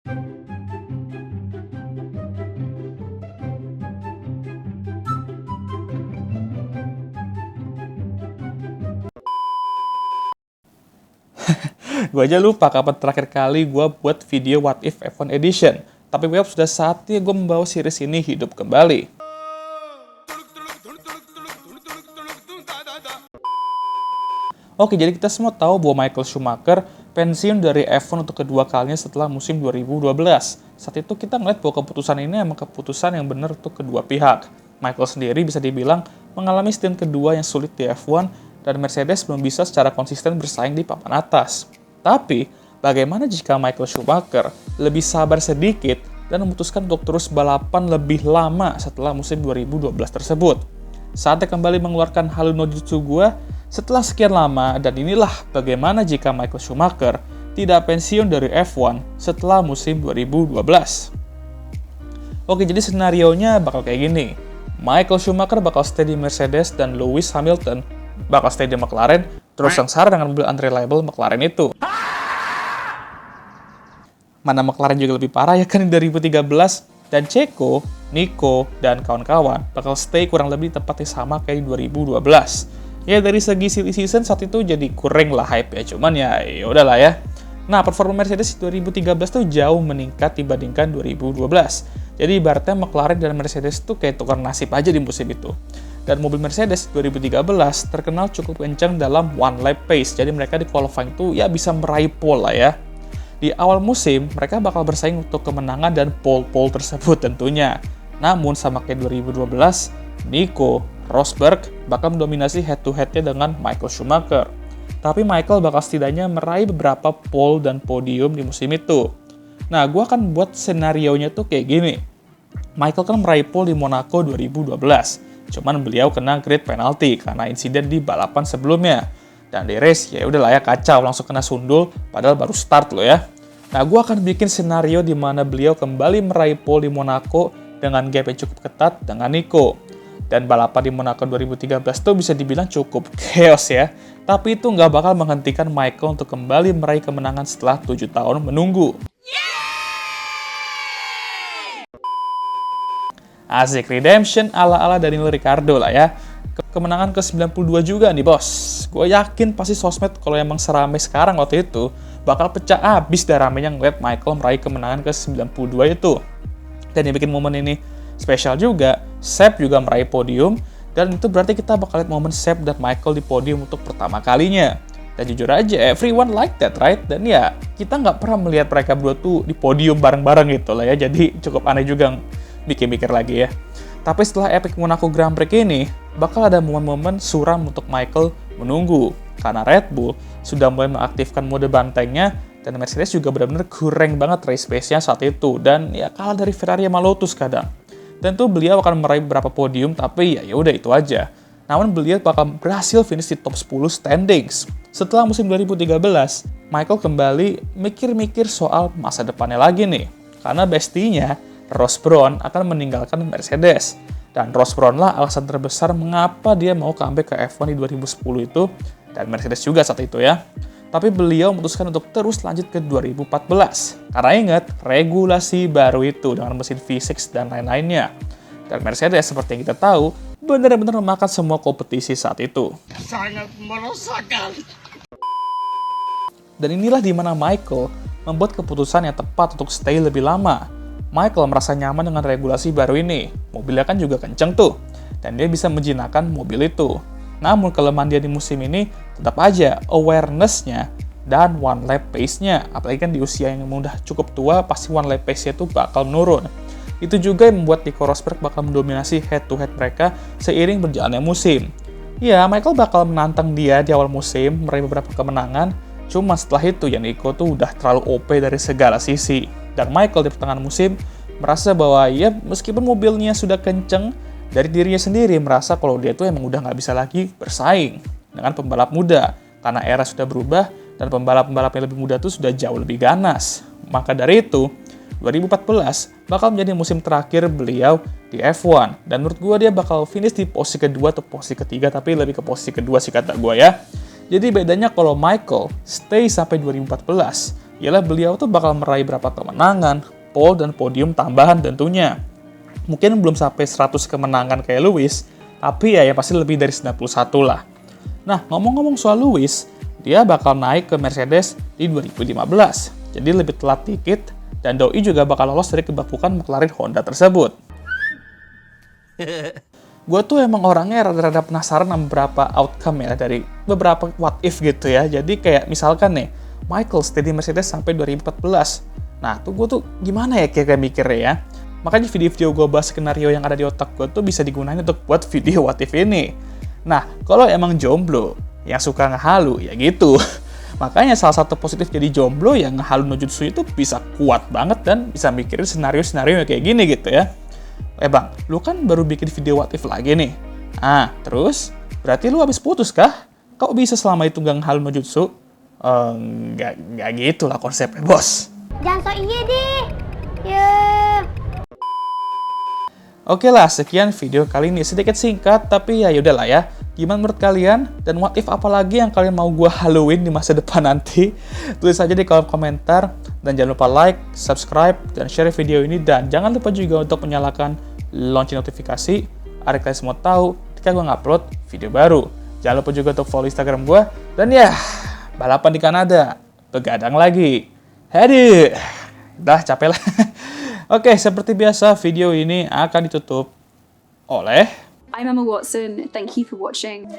Gue aja lupa kapan terakhir kali gue buat video What If F1 Edition. Tapi gue sudah saatnya gue membawa series ini hidup kembali. Oke, jadi kita semua tahu bahwa Michael Schumacher pensiun dari F1 untuk kedua kalinya setelah musim 2012. Saat itu kita ngeliat bahwa keputusan ini emang keputusan yang benar untuk kedua pihak. Michael sendiri bisa dibilang mengalami stint kedua yang sulit di F1 dan Mercedes belum bisa secara konsisten bersaing di papan atas. Tapi, bagaimana jika Michael Schumacher lebih sabar sedikit dan memutuskan untuk terus balapan lebih lama setelah musim 2012 tersebut? Saatnya kembali mengeluarkan Halu no Jutsu gua setelah sekian lama, dan inilah bagaimana jika Michael Schumacher tidak pensiun dari F1 setelah musim 2012. Oke, jadi senarionya bakal kayak gini. Michael Schumacher bakal stay di Mercedes dan Lewis Hamilton bakal stay di McLaren, terus sengsara dengan mobil unreliable McLaren itu. Mana McLaren juga lebih parah ya kan di 2013, dan Checo, Nico, dan kawan-kawan bakal stay kurang lebih tepatnya sama kayak di 2012. Ya dari segi silly season saat itu jadi kurang lah hype ya, cuman ya udahlah ya. Nah, performa Mercedes 2013 tuh jauh meningkat dibandingkan 2012. Jadi ibaratnya McLaren dan Mercedes tuh kayak tukar nasib aja di musim itu. Dan mobil Mercedes 2013 terkenal cukup kencang dalam one lap pace, jadi mereka di qualifying tuh ya bisa meraih pole lah ya. Di awal musim, mereka bakal bersaing untuk kemenangan dan pole-pole tersebut tentunya. Namun sama kayak 2012, Nico Rosberg bakal mendominasi head-to-headnya dengan Michael Schumacher. Tapi Michael bakal setidaknya meraih beberapa pole dan podium di musim itu. Nah, gue akan buat senarionya tuh kayak gini. Michael kan meraih pole di Monaco 2012. Cuman beliau kena grid penalty karena insiden di balapan sebelumnya. Dan di race ya udahlah ya kacau, langsung kena sundul padahal baru start loh ya. Nah, gue akan bikin senario di mana beliau kembali meraih pole di Monaco dengan gap yang cukup ketat dengan Nico. Dan balapan di Monaco 2013 tuh bisa dibilang cukup chaos ya. Tapi itu nggak bakal menghentikan Michael untuk kembali meraih kemenangan setelah 7 tahun menunggu. Asik, redemption ala-ala Daniel Ricciardo lah ya. Kemenangan ke-92 juga nih bos. Gue yakin pasti sosmed kalau emang seramai sekarang waktu itu bakal pecah abis dah ramenya ngeliat Michael meraih kemenangan ke-92 itu. Dan yang bikin momen ini spesial juga, Seb juga meraih podium, dan itu berarti kita bakal lihat momen Seb dan Michael di podium untuk pertama kalinya. Dan jujur aja, everyone like that, right? Dan ya, kita nggak pernah melihat mereka berdua tuh di podium bareng-bareng gitu lah ya, jadi cukup aneh juga mikir-mikir lagi ya. Tapi setelah epic Monaco Grand Prix ini, bakal ada momen-momen suram untuk Michael menunggu. Karena Red Bull sudah mulai mengaktifkan mode bantengnya, dan Mercedes juga benar-benar kurang banget race pace-nya saat itu. Dan ya kalah dari Ferrari sama Lotus kadang. Tentu beliau akan meraih beberapa podium, tapi ya udah itu aja. Namun beliau bakal berhasil finish di top 10 standings. Setelah musim 2013, Michael kembali mikir-mikir soal masa depannya lagi nih. Karena bestinya, Ross Brown akan meninggalkan Mercedes. Dan Ross Brown lah alasan terbesar mengapa dia mau comeback ke F1 di 2010 itu, dan Mercedes juga saat itu ya. Tapi beliau memutuskan untuk terus lanjut ke 2014. Karena ingat, regulasi baru itu dengan mesin V6 dan lain-lainnya. Dan Mercedes seperti yang kita tahu, benar-benar memakan semua kompetisi saat itu. Sangat meresahkan. Dan inilah dimana Michael membuat keputusan yang tepat untuk stay lebih lama. Michael merasa nyaman dengan regulasi baru ini. Mobilnya kan juga kenceng tuh. Dan dia bisa menjinakkan mobil itu. Namun kelemahan dia di musim ini tetap aja awareness-nya dan one lap pace-nya. Apalagi kan di usia yang udah cukup tua, pasti one lap pace-nya tuh bakal menurun. Itu juga yang membuat Nico Rosberg bakal mendominasi head-to-head mereka seiring berjalannya musim. Ya, Michael bakal menantang dia di awal musim, meraih beberapa kemenangan. Cuma setelah itu ya Nico tuh udah terlalu OP dari segala sisi. Dan Michael di pertengahan musim merasa bahwa ya meskipun mobilnya sudah kenceng, dari dirinya sendiri merasa kalau dia tuh emang udah nggak bisa lagi bersaing dengan pembalap muda. Karena era sudah berubah dan pembalap-pembalap yang lebih muda tuh sudah jauh lebih ganas. Maka dari itu, 2014 bakal menjadi musim terakhir beliau di F1. Dan menurut gue dia bakal finish di posisi kedua atau posisi ketiga, tapi lebih ke posisi kedua sih kata gue ya. Jadi bedanya kalau Michael stay sampai 2014, ialah beliau tuh bakal meraih berapa kemenangan, pole dan podium tambahan tentunya. Mungkin belum sampai 100 kemenangan kayak Lewis, tapi ya pasti lebih dari 91 lah. Nah, ngomong-ngomong soal Lewis, dia bakal naik ke Mercedes di 2015. Jadi lebih telat dikit, dan doi juga bakal lolos dari kebapukan McLaren Honda tersebut. Gue tuh emang orangnya rada-rada penasaran sama beberapa outcome ya, dari beberapa what if gitu ya. Jadi kayak misalkan nih, Michael stay di Mercedes sampai 2014. Nah, tuh gue tuh gimana ya kira-kira mikirnya ya. Makanya video-video gue bahas skenario yang ada di otak gue tuh bisa digunakan untuk buat video what if ini. Nah, kalau emang jomblo, yang suka ngehalu, ya gitu. Makanya salah satu positif jadi jomblo yang ngehalu no jutsu itu bisa kuat banget dan bisa mikirin senario-senario kayak gini gitu ya. Bang, lu kan baru bikin video what if lagi nih. Terus? Berarti lu habis putus kah? Kok bisa selama itu nggak ngehalu no jutsu? Nggak gitu lah konsepnya, bos. Jangan so iya deh. Oke lah, sekian video kali ini. Sedikit singkat, tapi ya yaudahlah ya. Gimana menurut kalian? Dan what if apa lagi yang kalian mau gue haluin di masa depan nanti? Tulis aja di kolom komentar. Dan jangan lupa like, subscribe, dan share video ini. Dan jangan lupa juga untuk menyalakan lonceng notifikasi agar kalian semua tahu ketika gue ngupload video baru. Jangan lupa juga untuk follow Instagram gue. Dan ya, balapan di Kanada. Begadang lagi. Haduh. Dah, capek lah. Oke, seperti biasa video ini akan ditutup oleh I'm Emma Watson. Thank you for watching.